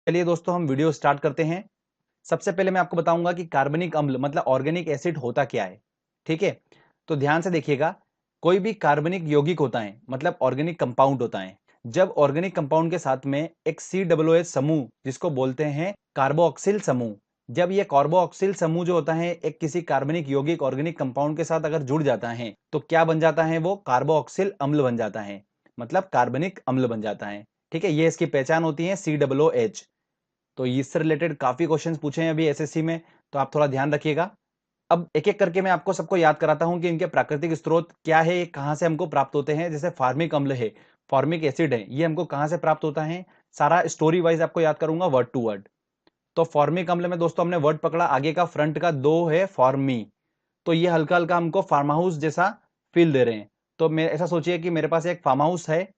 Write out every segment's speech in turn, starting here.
चलिए दोस्तों, हम वीडियो स्टार्ट करते हैं। सबसे पहले मैं आपको बताऊंगा कि कार्बनिक अम्ल मतलब ऑर्गेनिक एसिड होता क्या है। ठीक है, तो ध्यान से देखिएगा। कोई भी कार्बनिक यौगिक होता है मतलब ऑर्गेनिक कंपाउंड होता है। जब ऑर्गेनिक कंपाउंड के साथ में एक COOH समूह जिसको बोलते हैं कार्बोक्सिल समूह, जब ये कार्बोक्सिल समूह जो होता है एक किसी कार्बनिक यौगिक ऑर्गेनिक कंपाउंड के साथ अगर जुड़ जाता है तो क्या बन जाता है, वो कार्बोक्सिल अम्ल बन जाता है, मतलब कार्बनिक अम्ल बन जाता है। ठीक है, ये इसकी पहचान होती है COOH। तो इससे रिलेटेड काफी क्वेश्चंस पूछे हैं अभी एसएससी में, तो आप थोड़ा ध्यान रखिएगा। अब एक एक करके मैं आपको सबको याद कराता हूं कि इनके प्राकृतिक स्रोत क्या है, कहां से हमको प्राप्त होते हैं। जैसे फार्मिक अम्ल है, फॉर्मिक एसिड है, ये हमको कहां से प्राप्त होता है, सारा स्टोरी वाइज आपको याद करूंगा वर्ड टू वर्ड। तो फॉर्मिक अम्ल में दोस्तों हमने वर्ड पकड़ा, आगे का फ्रंट का दो है फॉर्मी, तो ये हल्का हल्का हमको फार्म हाउस जैसा फील दे रहे हैं। तो मैं ऐसा सोचिए कि मेरे पास एक फार्म हाउस है,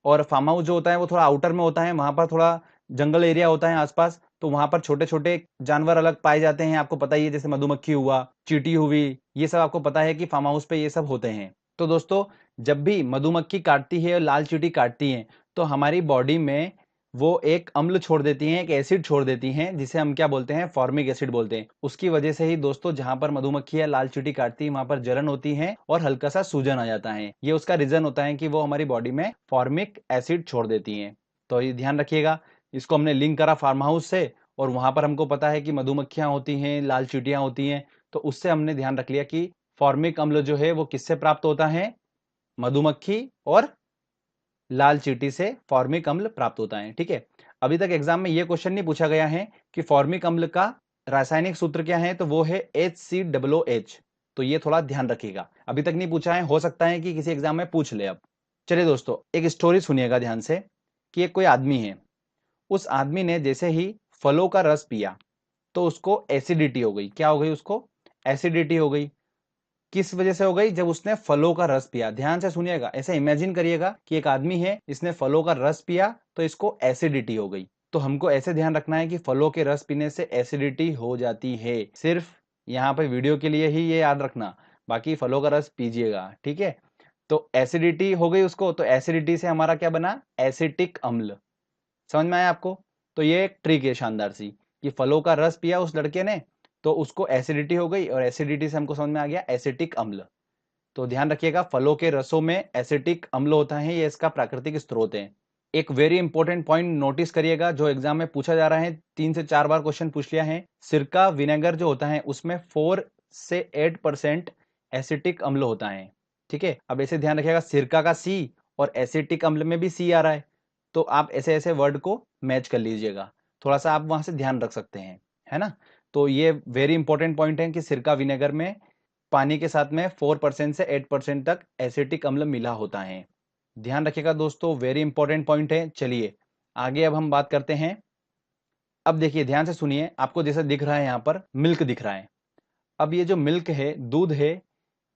और फार्म हाउस जो होता है वो थोड़ा आउटर में होता है, वहां पर थोड़ा जंगल एरिया होता है आसपास, तो वहां पर छोटे छोटे जानवर अलग पाए जाते हैं, आपको पता ही है, जैसे मधुमक्खी हुआ, चींटी हुई, ये सब आपको पता है कि फार्म हाउस पे ये सब होते हैं। तो दोस्तों, जब भी मधुमक्खी काटती है और लाल चींटी काटती है तो हमारी बॉडी में वो एक अम्ल छोड़ देती हैं, एक एसिड छोड़ देती हैं, जिसे हम क्या बोलते हैं, फॉर्मिक एसिड बोलते हैं। उसकी वजह से ही दोस्तों जहां पर मधुमक्खी या लाल चींटी काटती है वहां पर जलन होती है और हल्का सा सूजन आ जाता है। ये उसका रीजन होता है कि वो हमारी बॉडी में फॉर्मिक एसिड छोड़ देती हैं। तो ये ध्यान रखिएगा। इसको हमने लिंक करा फार्म हाउस से, और वहां पर हमको पता है कि मधुमक्खियां होती हैं, लाल चींटियां होती हैं, तो उससे हमने ध्यान रख लिया कि फॉर्मिक अम्ल जो है वो किससे प्राप्त होता है, मधुमक्खी और लाल चींटी से फॉर्मिक अम्ल प्राप्त होता है। ठीक है, अभी तक एग्जाम में ये क्वेश्चन नहीं पूछा गया है कि फॉर्मिक अम्ल का रासायनिक सूत्र क्या है, तो वो है HCOOH। तो ये थोड़ा ध्यान रखिएगा, अभी तक नहीं पूछा है, हो सकता है कि किसी एग्जाम में पूछ ले अब। चलिए दोस्तों, एक स्टोरी सुनिएगा ध्यान से कि एक कोई आदमी है, उस आदमी ने जैसे ही फलों का रस पिया तो उसको एसिडिटी हो गई। क्या हो गई उसको, एसिडिटी हो गई। किस वजह से हो गई, जब उसने फलों का रस पिया। ध्यान से सुनिएगा, ऐसे इमेजिन करिएगा कि एक आदमी है, इसने फलों का रस पिया तो इसको एसिडिटी हो गई। तो हमको ऐसे ध्यान रखना है कि फलों के रस पीने से एसिडिटी हो जाती है, सिर्फ यहाँ पे वीडियो के लिए ही ये याद रखना, बाकी फलों का रस पीजिएगा। ठीक है, तो एसिडिटी हो गई उसको, तो एसिडिटी से हमारा क्या बना, एसिटिक अम्ल। समझ में आया आपको। तो ये एक ट्रिक है शानदार सी, कि फलों का रस पिया उस लड़के ने तो उसको एसिडिटी हो गई, और एसिडिटी से हमको समझ में आ गया एसिटिक अम्ल। तो ध्यान रखिएगा, फलों के रसों में एसिटिक अम्ल होता है, ये इसका प्राकृतिक स्रोत है। एक वेरी इंपॉर्टेंट पॉइंट नोटिस करिएगा, जो एग्जाम में पूछा जा रहा है, 3 से 4 बार क्वेश्चन पूछ लिया है। सिरका विनेगर जो होता है उसमें 4 से 8% एसिटिक अम्ल होता है। ठीक है, अब ऐसे ध्यान रखिएगा, सिरका का सी और एसिटिक अम्ल में भी सी आ रहा है, तो आप ऐसे ऐसे वर्ड को मैच कर लीजिएगा, थोड़ा सा आप वहां से ध्यान रख सकते हैं, है ना। तो ये वेरी इंपॉर्टेंट पॉइंट है कि सिरका विनेगर में पानी के साथ में 4% से 8% तक एसिटिक अम्ल मिला होता है। ध्यान रखिएगा दोस्तों, वेरी इंपॉर्टेंट पॉइंट है। चलिए आगे अब हम बात करते हैं। अब देखिए ध्यान से सुनिए, आपको जैसे दिख रहा है यहाँ पर मिल्क दिख रहा है। अब ये जो मिल्क है, दूध है,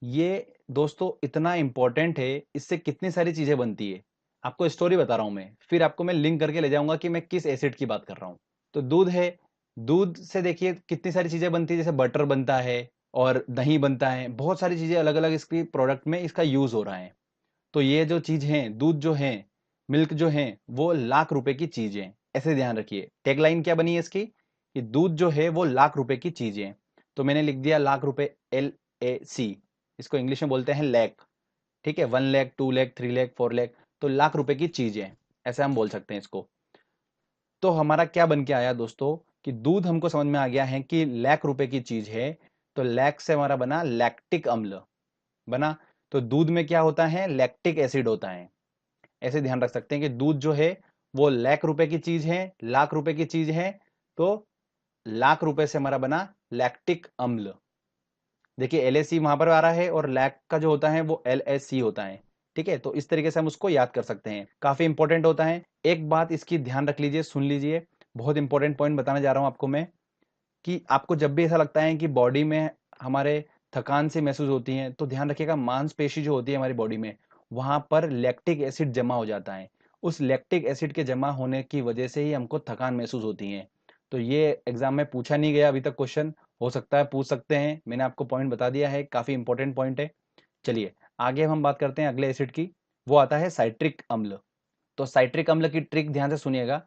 ये दोस्तों इतना इंपॉर्टेंट है, इससे कितनी सारी चीजें बनती है। आपको स्टोरी बता रहा हूं मैं, फिर आपको मैं लिंक करके ले जाऊंगा कि मैं किस एसिड की बात कर रहा हूं। तो दूध है, दूध से देखिए कितनी सारी चीजें बनती है, जैसे बटर बनता है और दही बनता है, बहुत सारी चीजें अलग अलग इसकी प्रोडक्ट में इसका यूज हो रहा है। तो ये जो चीज है, दूध जो है, मिल्क जो है, वो लाख रुपए की चीज है। ऐसे ध्यान रखिए, टैगलाइन क्या बनी है इसकी, कि दूध जो है वो लाख रुपए की चीज है। तो मैंने लिख दिया लाख रुपए, LAC, इसको इंग्लिश में बोलते हैं लैख। ठीक है, 1 लाख, 2 लाख, 3 लाख, 4 लाख, तो लाख रुपए की चीज है, ऐसे हम बोल सकते हैं इसको। तो हमारा क्या बन के आया दोस्तों, कि दूध हमको समझ में आ गया है कि लाख रुपए की चीज है, तो लैक से हमारा बना लैक्टिक अम्ल बना। तो दूध में क्या होता है, लैक्टिक एसिड होता है। ऐसे ध्यान रख सकते हैं कि दूध जो है वो लाख रुपए की चीज है, लाख रुपए की चीज है, तो लाख रुपए से हमारा बना लैक्टिक अम्ल। देखिए LAC वहां पर आ रहा है, और लैक का जो होता है वो LAC होता है। ठीक है, तो इस तरीके से हम उसको याद कर सकते हैं, काफी इंपॉर्टेंट होता है। एक बात इसकी ध्यान रख लीजिए, सुन लीजिए, बहुत इंपॉर्टेंट पॉइंट बताने जा रहा हूं आपको मैं, कि आपको जब भी ऐसा लगता है कि बॉडी में हमारे थकान सी महसूस होती है, तो ध्यान रखिएगा, मांसपेशी जो होती है हमारी बॉडी में, वहां पर लैक्टिक एसिड जमा हो जाता है। उस लैक्टिक एसिड के जमा होने की वजह से ही हमको थकान महसूस होती है। तो ये एग्जाम में पूछा नहीं गया अभी तक क्वेश्चन, हो सकता है पूछ सकते हैं, मैंने आपको पॉइंट बता दिया है, काफी इंपॉर्टेंट पॉइंट है। चलिए आगे हम बात करते हैं अगले एसिड की, वो आता है साइट्रिक अम्ल। तो साइट्रिक अम्ल की ट्रिक ध्यान से सुनिएगा।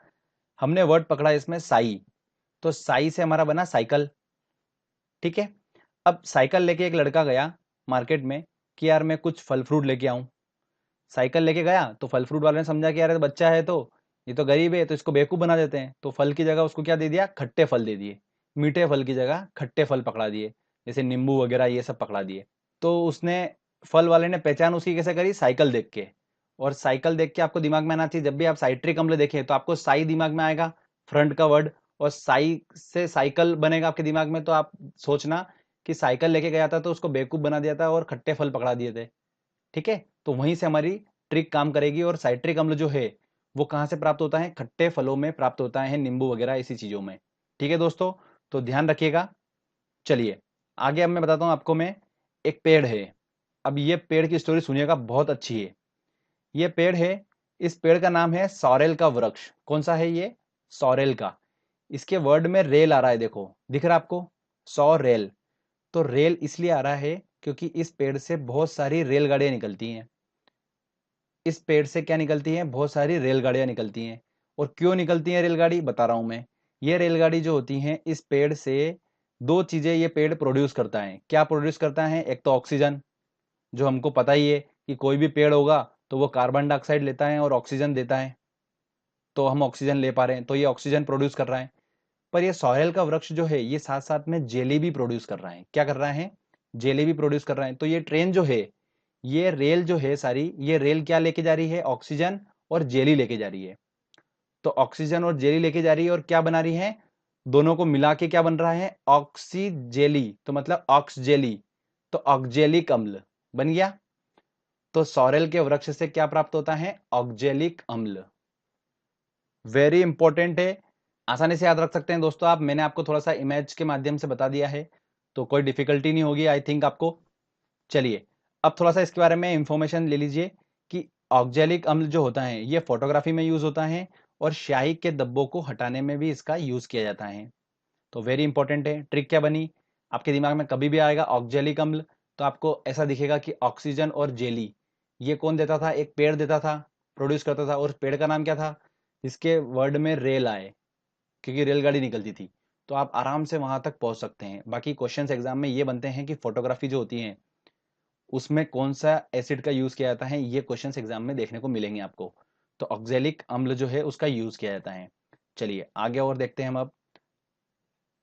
हमने वर्ड पकड़ा इसमें साई, तो साई से हमारा बना साइकिल। ठीक है, अब साइकिल लेके एक लड़का गया मार्केट में कि यार मैं कुछ फल फ्रूट लेके आऊं। साइकिल लेके गया तो फल फ्रूट वाले ने समझा कि यार ये तो बच्चा है, तो ये तो गरीब है, तो इसको बेवकूफ बना देते हैं, तो फल की जगह उसको क्या दे दिया, खट्टे फल दे दिए। मीठे फल की जगह खट्टे फल पकड़ा दिए, जैसे नींबू वगैरह ये सब पकड़ा दिए। तो उसने, फल वाले ने पहचान उसकी कैसे करी, साइकिल देख के। और साइकिल देख के आपको दिमाग में आना चाहिए, जब भी आप साइट्रिक अम्ल देखें तो आपको साई दिमाग में आएगा, फ्रंट का वर्ड, और साई से साइकिल बनेगा आपके दिमाग में, तो आप सोचना कि साइकिल लेके गया था तो उसको बेवकूफ बना दिया था और खट्टे फल पकड़ा दिए थे। ठीक है, तो वहीं से हमारी ट्रिक काम करेगी। और साइट्रिक अम्ल जो है वो कहाँ से प्राप्त होता है, खट्टे फलों में प्राप्त होता है, नींबू वगैरह इसी चीजों में। ठीक है दोस्तों, तो ध्यान रखिएगा। चलिए आगे अब मैं बताता हूँ आपको। मैं, एक पेड़ है, अब ये पेड़ की स्टोरी सुनिएगा, बहुत अच्छी है। ये पेड़ है, इस पेड़ का नाम है सॉरेल का वृक्ष। कौन सा है ये, सॉरेल का। इसके वर्ड में रेल आ रहा है, देखो दिख रहा है आपको, सॉरेल। तो रेल इसलिए आ रहा है क्योंकि इस पेड़ से बहुत सारी रेलगाड़ियां निकलती हैं। इस पेड़ से क्या निकलती हैं, बहुत सारी रेलगाड़ियां निकलती हैं। और क्यों निकलती हैं रेलगाड़ी, बता रहा हूं मैं। ये रेलगाड़ी जो होती हैं, इस पेड़ से दो चीजें ये पेड़ प्रोड्यूस करता है। क्या प्रोड्यूस करता है, एक तो ऑक्सीजन, जो हमको पता ही है कि कोई भी पेड़ होगा तो वो कार्बन डाइऑक्साइड लेता है और ऑक्सीजन देता है, तो हम ऑक्सीजन ले पा रहे हैं, तो ये ऑक्सीजन प्रोड्यूस कर रहा है। पर ये सॉरेल का वृक्ष जो है, ये साथ साथ में जेली भी प्रोड्यूस कर रहा है। क्या कर रहा है, जेली भी प्रोड्यूस कर रहा है। तो ये ट्रेन जो है, ये रेल जो है सारी, ये रेल क्या लेके जा रही है, ऑक्सीजन और जेली लेके जा रही है। तो ऑक्सीजन और जेली लेके जा रही है और क्या बना रही है, दोनों को मिला के क्या बन रहा है, ऑक्सीजेली, तो मतलब ऑक्स जेली, तो ऑक्जेलिक अम्ल बन गया। तो सॉरेल के वृक्ष से क्या प्राप्त होता है, ऑक्जेलिक अम्ल। वेरी इंपॉर्टेंट है, आसानी से याद रख सकते हैं दोस्तों आप। मैंने आपको थोड़ा सा इमेज के माध्यम से बता दिया है, तो कोई डिफिकल्टी नहीं होगी आई थिंक आपको। चलिए अब थोड़ा सा इसके बारे में इंफॉर्मेशन ले लीजिए कि ऑक्जेलिक अम्ल जो होता है ये फोटोग्राफी में यूज होता है, और स्याही के धब्बों को हटाने में भी इसका यूज किया जाता है। तो वेरी इंपॉर्टेंट है। ट्रिक क्या बनी, आपके दिमाग में कभी भी आएगा ऑक्जेलिक अम्ल, तो आपको ऐसा दिखेगा कि ऑक्सीजन और जेली, ये कौन देता था, एक पेड़ देता था, प्रोड्यूस करता था। और पेड़ का नाम क्या था, जिसके वर्ड में रेल आए, क्योंकि रेलगाड़ी निकलती थी। तो आप आराम से वहां तक पहुंच सकते हैं। बाकी क्वेश्चंस एग्जाम में ये बनते हैं कि फोटोग्राफी जो होती है उसमें कौन सा एसिड का यूज किया जाता है, ये क्वेश्चंस एग्जाम में देखने को मिलेंगे आपको। तो ऑक्जेलिक अम्ल जो है उसका यूज किया जाता है। चलिए आगे और देखते हैं हम अब।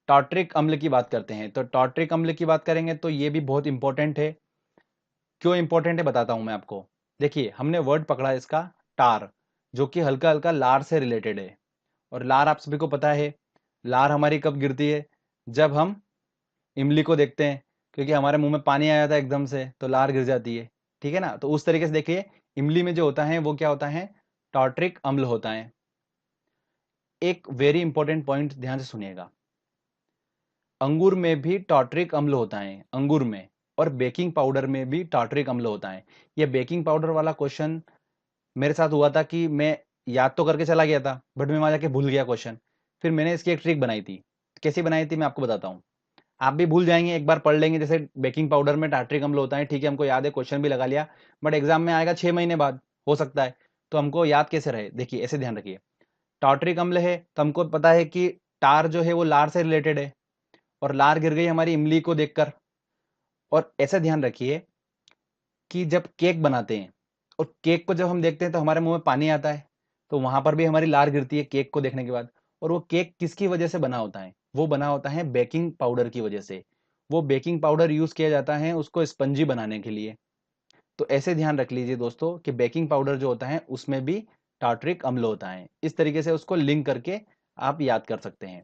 टार्ट्रिक अम्ल की बात करते हैं। तो टार्ट्रिक अम्ल की बात करेंगे तो ये भी बहुत इंपॉर्टेंट है। क्यों इंपॉर्टेंट है बताता हूं मैं आपको। देखिए हमने वर्ड पकड़ा है इसका टार, जो कि हल्का हल्का लार से रिलेटेड है। और लार आप सभी को पता है, लार हमारी कब गिरती है, जब हम इमली को देखते हैं, क्योंकि हमारे मुंह में पानी आया था एकदम से तो लार गिर जाती है। ठीक है ना, तो उस तरीके से देखिए इमली में जो होता है वो क्या होता है, टार्ट्रिक अम्ल होता है। एक वेरी इंपॉर्टेंट पॉइंट ध्यान से सुनिएगा, अंगूर में भी टार्ट्रिक अम्ल होता है, अंगूर में। और बेकिंग पाउडर में भी टार्ट्रिक अम्ल होता है। ये बेकिंग पाउडर वाला क्वेश्चन मेरे साथ हुआ था कि मैं याद तो करके चला गया था, बट मैं वहां जाके भूल गया क्वेश्चन। फिर मैंने इसकी एक ट्रिक बनाई थी। कैसी बनाई थी मैं आपको बताता हूँ, आप भी भूल जाएंगे, एक बार पढ़ लेंगे। जैसे बेकिंग पाउडर में टार्ट्रिक अम्ल होता है, ठीक है हमको याद है, क्वेश्चन भी लगा लिया, बट एग्जाम में आएगा 6 महीने बाद हो सकता है, तो हमको याद कैसे रहे, देखिए ऐसे ध्यान रखिए। टार्ट्रिक अम्ल है तो हमको पता है कि टार जो है वो लार से रिलेटेड है, और लार गिर गई हमारी इमली को देखकर। और ऐसे ध्यान रखिए कि जब केक बनाते हैं और केक को जब हम देखते हैं तो हमारे मुंह में पानी आता है, तो वहां पर भी हमारी लार गिरती है केक को देखने के बाद। और वो केक किसकी वजह से बना होता है, वो बना होता है बेकिंग पाउडर की वजह से। वो बेकिंग पाउडर यूज किया जाता है उसको स्पंजी बनाने के लिए। तो ऐसे ध्यान रख लीजिए दोस्तों कि बेकिंग पाउडर जो होता है उसमें भी टार्ट्रिक अम्ल होता है। इस तरीके से उसको लिंक करके आप याद कर सकते हैं।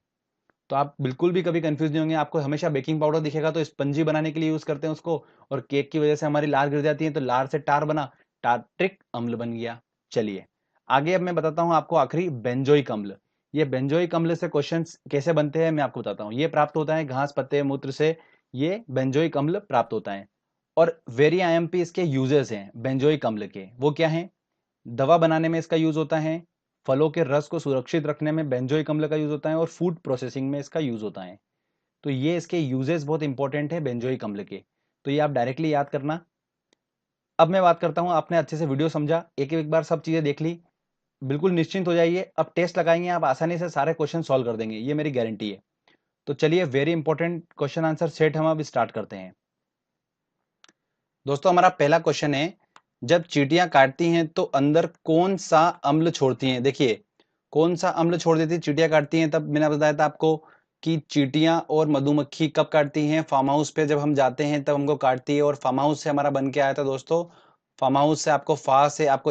तो आप बिल्कुल भी कभी कंफ्यूज नहीं होंगे, आपको हमेशा बेकिंग पाउडर दिखेगा तो स्पंजी बनाने के लिए यूज करते हैं उसको, और केक की वजह से हमारी लार गिर जाती है तो लार से टार बना, टार्ट्रिक अम्ल बन गया। चलिए आगे अब मैं बताता हूं आपको आखिरी, बेंजोइक अम्ल। ये बेंजोइक अम्ल से क्वेश्चंस कैसे बनते हैं मैं आपको बताता हूं। ये प्राप्त होता है घास पत्ते मूत्र से, ये बेंजोइक अम्ल प्राप्त होता है। और वेरी आईएमपी इसके यूजेस हैं बेंजोइक अम्ल के, वो क्या हैं, दवा बनाने में इसका यूज होता है, फलों के रस को सुरक्षित रखने में बेंजोइक अम्ल का यूज होता है, और फूड प्रोसेसिंग में इसका यूज होता है। तो ये इसके यूजेस बहुत इंपॉर्टेंट है बेंजोइक अम्ल के, तो ये आप डायरेक्टली याद करना। अब मैं बात करता हूं, आपने अच्छे से वीडियो समझा, एक एक बार सब चीजें देख ली, बिल्कुल निश्चिंत हो जाइए, अब टेस्ट लगाएंगे आप आसानी से सारे क्वेश्चन सॉल्व कर देंगे, ये मेरी गारंटी है। तो चलिए very important question answer set हम अब स्टार्ट करते हैं। दोस्तों हमारा पहला क्वेश्चन है, जब चींटियां काटती हैं तो अंदर कौन सा अम्ल छोड़ती हैं? देखिए कौन सा अम्ल छोड़ देती है चींटियां काटती हैं, तब मैंने बताया था आपको कि चींटियां और मधुमक्खी कब काटती हैं? फार्म हाउस पे जब हम जाते हैं तब हमको काटती है, और फार्म हाउस से हमारा बन के आया था दोस्तों, फार्म हाउस से आपको फा से आपको